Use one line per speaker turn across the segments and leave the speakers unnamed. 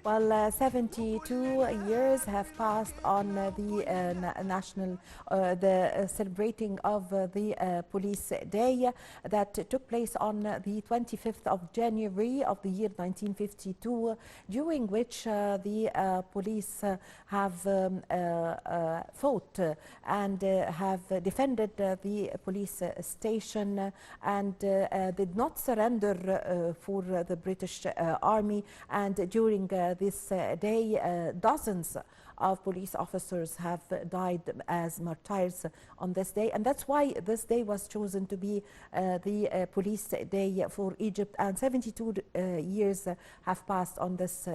Well, 72 years have passed on the celebrating of the Police Day that took place on the 25th of January of the year 1952, during which the police have fought and have defended the police station and did not surrender for the British Army. And during this day, dozens of police officers have died as martyrs on this day, and that's why this day was chosen to be the Police Day for Egypt. And 72 years have passed on this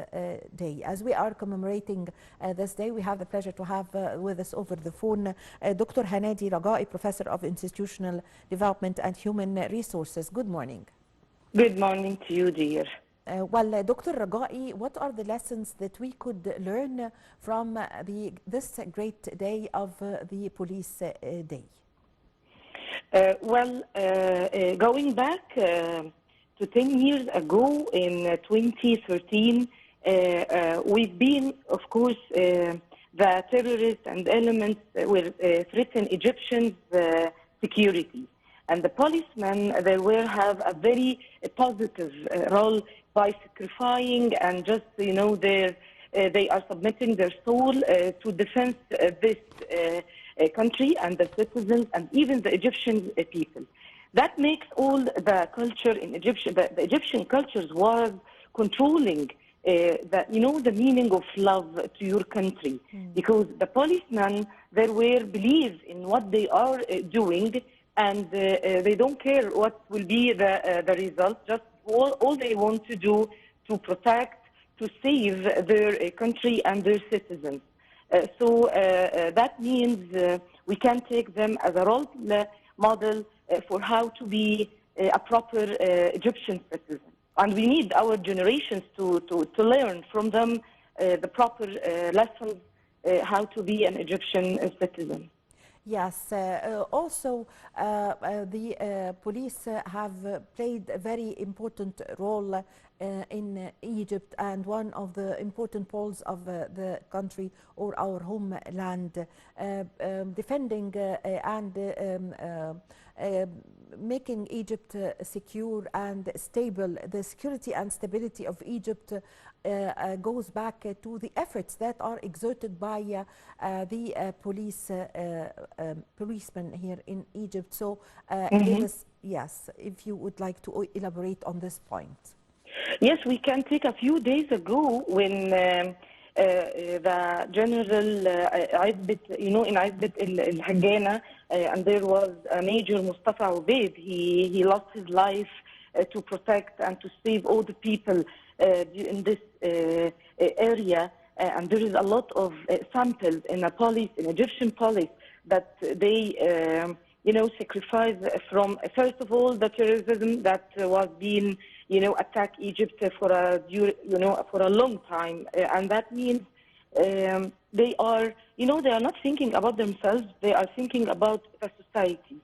day. As we are commemorating this day, we have the pleasure to have with us over the phone Dr. Hanadi Ragi, Professor of Institutional Development and Human Resources. Good morning.
Good morning to you, dear.
Well, Dr. Ragi, what are the lessons that we could learn from this great day of the Police Day?
Going back to 10 years ago in 2013, we've been, of course, the terrorists and elements will threaten Egyptians' security. And the policemen, they will have a very positive role by sacrificing and just, they are submitting their soul to defend this country and the citizens and even the Egyptian people. That makes all the culture in Egyptian, the Egyptian cultures was controlling the meaning of love to your country. Because the policemen, they were believe in what they are doing, and they don't care what will be the result. Just all they want to do to protect, to save their country and their citizens. So that means we can take them as a role model for how to be a proper Egyptian citizen. And we need our generations to learn from them the proper lessons how to be an Egyptian citizen.
Yes, also the police have played a very important role in Egypt, and one of the important poles of the country or our homeland, defending and making Egypt secure and stable. The security and stability of Egypt goes back to the efforts that are exerted by the policemen here in Egypt. So, yes, if you would like to elaborate on this point.
Yes, we can take a few days ago when the General in Aizbit al-Hagana, and there was a Major Mustafa Ubaid. He lost his life to protect and to save all the people in this area. And there is a lot of samples in Egyptian police, that they, sacrifice from, first of all, the terrorism that was being, attack Egypt for a long time. And that means they are not thinking about themselves, they are thinking about the society.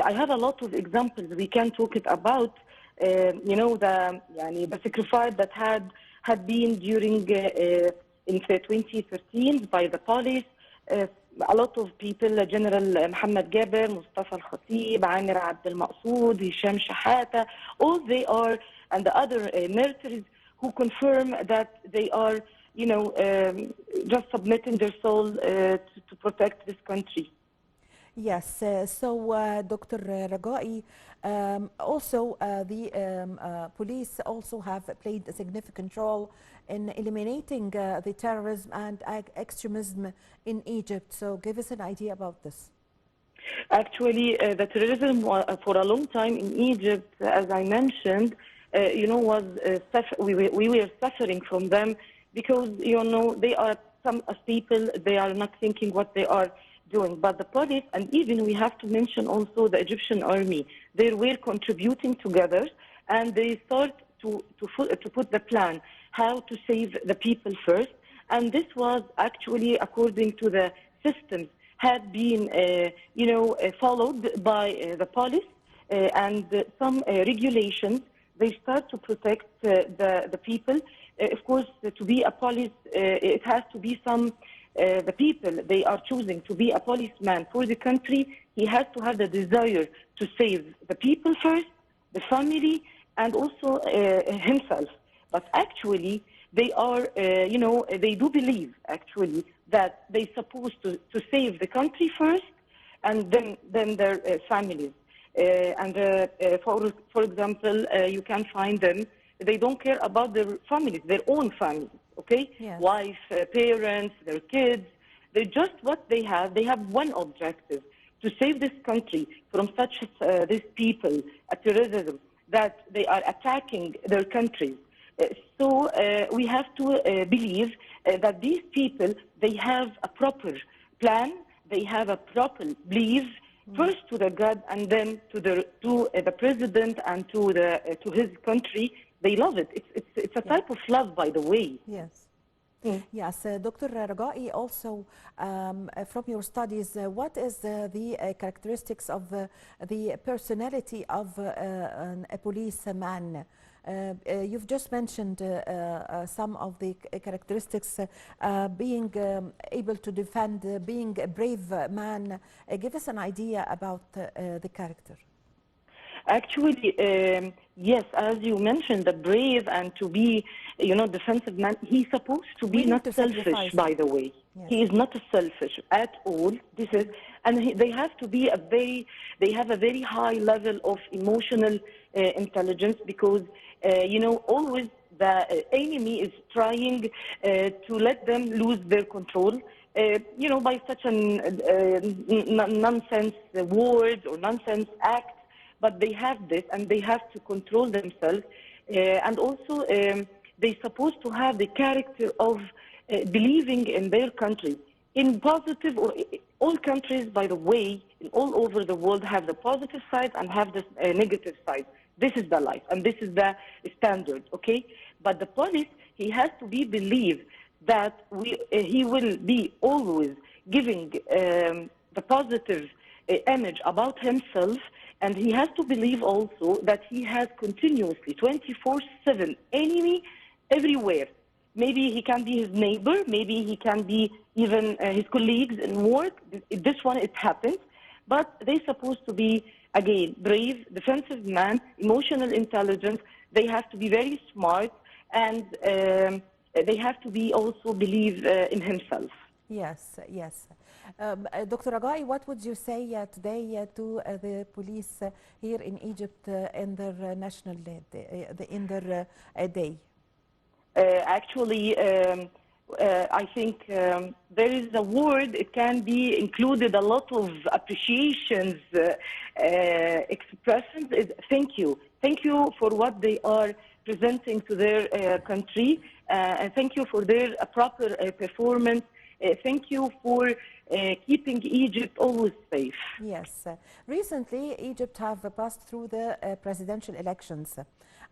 I have a lot of examples we can talk it about, the sacrifice that had been during in 2013 by the police. A lot of people, General Mohammed Gaber, Mustafa Al-Khatib, Amir Abdel Maqsood, Hisham Shahata, all they are, and the other militaries who confirm that they are, just submitting their soul to protect this country.
Yes, so Dr. Ragi, also the police also have played a significant role in eliminating the terrorism and extremism in Egypt. So give us an idea about this.
Actually, the terrorism for a long time in Egypt, as I mentioned, we were suffering from them because, they are some people, they are not thinking what they are doing. But the police, and even we have to mention also the Egyptian army, they were contributing together, and they start to put the plan how to save the people first. And this was actually according to the systems had been, followed by the police and some regulations. They start to protect the people of course, to be a police, it has to be the people they are choosing to be a policeman for the country. He has to have the desire to save the people first, the family, and also himself. But actually, they are, they do believe actually that they're supposed to save the country first, and then their families. For example, you can find them. They don't care about their families, their own families. Okay,
Yes.
wife, parents, their kids. They just what they have. They have one objective: to save this country from such these people, terrorism, that they are attacking their countries. So we have to believe that these people, they have a proper plan, they have a proper belief, first to the God and then to the president and to his country. They love it. It's a type of love, by the way.
Yes. Yes, Dr. Ragai, also from your studies, what is the characteristics of the personality of a policeman? You've just mentioned some of the characteristics, being able to defend, being a brave man. Give us an idea about the character.
Actually, yes, as you mentioned, the brave and to be, defensive man, he's supposed to be not selfish, by the way. Yes. He is not selfish at all. They have to be they have a very high level of emotional intelligence because, always the enemy is trying to let them lose their control. By such nonsense words or nonsense acts. But they have this, and they have to control themselves. And also, they're supposed to have the character of believing in their country. In positive, or all countries, by the way, all over the world have the positive side and have the negative side. This is the life, and this is the standard, okay? But the police, he has to be believed that he will be always giving the positive image about himself. And he has to believe also that he has continuously 24/7 enemy everywhere. Maybe he can be his neighbor, maybe he can be even his colleagues in work. This one, it happens. But they're supposed to be, again, brave, defensive man, emotional intelligence. They have to be very smart, and they have to be also believe in himself.
Yes, yes. Dr. Ragai, what would you say today to the police here in Egypt in their national day, in their day?
Actually, I think there is a word, it can be included a lot of appreciations, expressions. Thank you. Thank you for what they are presenting to their country, and thank you for their proper performance. Thank you for keeping Egypt always safe.
Yes. Recently, Egypt have passed through the presidential elections.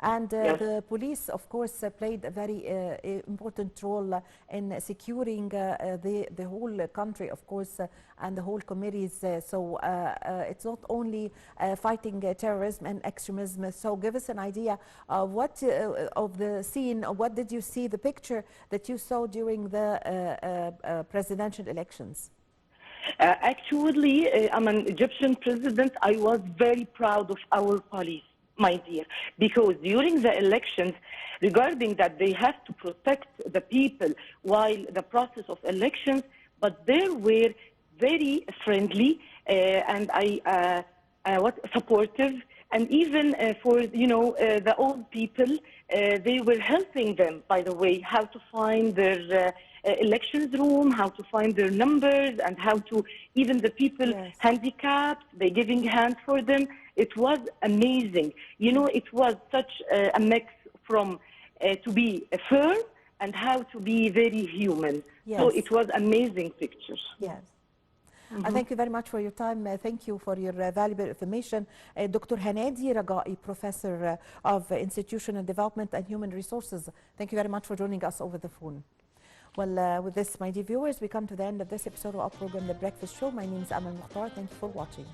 And
yes.
The police, of course, played a very important role in securing the whole country, of course, and the whole communities. So it's not only fighting terrorism and extremism. So give us an idea of what of the scene. What did you see? The picture that you saw during the presidential elections.
Actually, I'm an Egyptian president. I was very proud of our police, my dear, because during the elections, regarding that they have to protect the people while the process of elections, but they were very friendly and supportive, and even for the old people, they were helping them. By the way, how to find their elections room, how to find their numbers, and how to even the people
yes.
handicapped, they giving hand for them. It was amazing. It was such a mix from to be firm and how to be very human.
Yes.
So it was amazing pictures.
Yes. Thank you very much for your time. Thank you for your valuable information. Dr. Hanadi Ragai, Professor of Institutional Development and Human Resources. Thank you very much for joining us over the phone. Well, with this, my dear viewers, we come to the end of this episode of our program, The Breakfast Show. My name is Amal Mukhtar. Thank you for watching.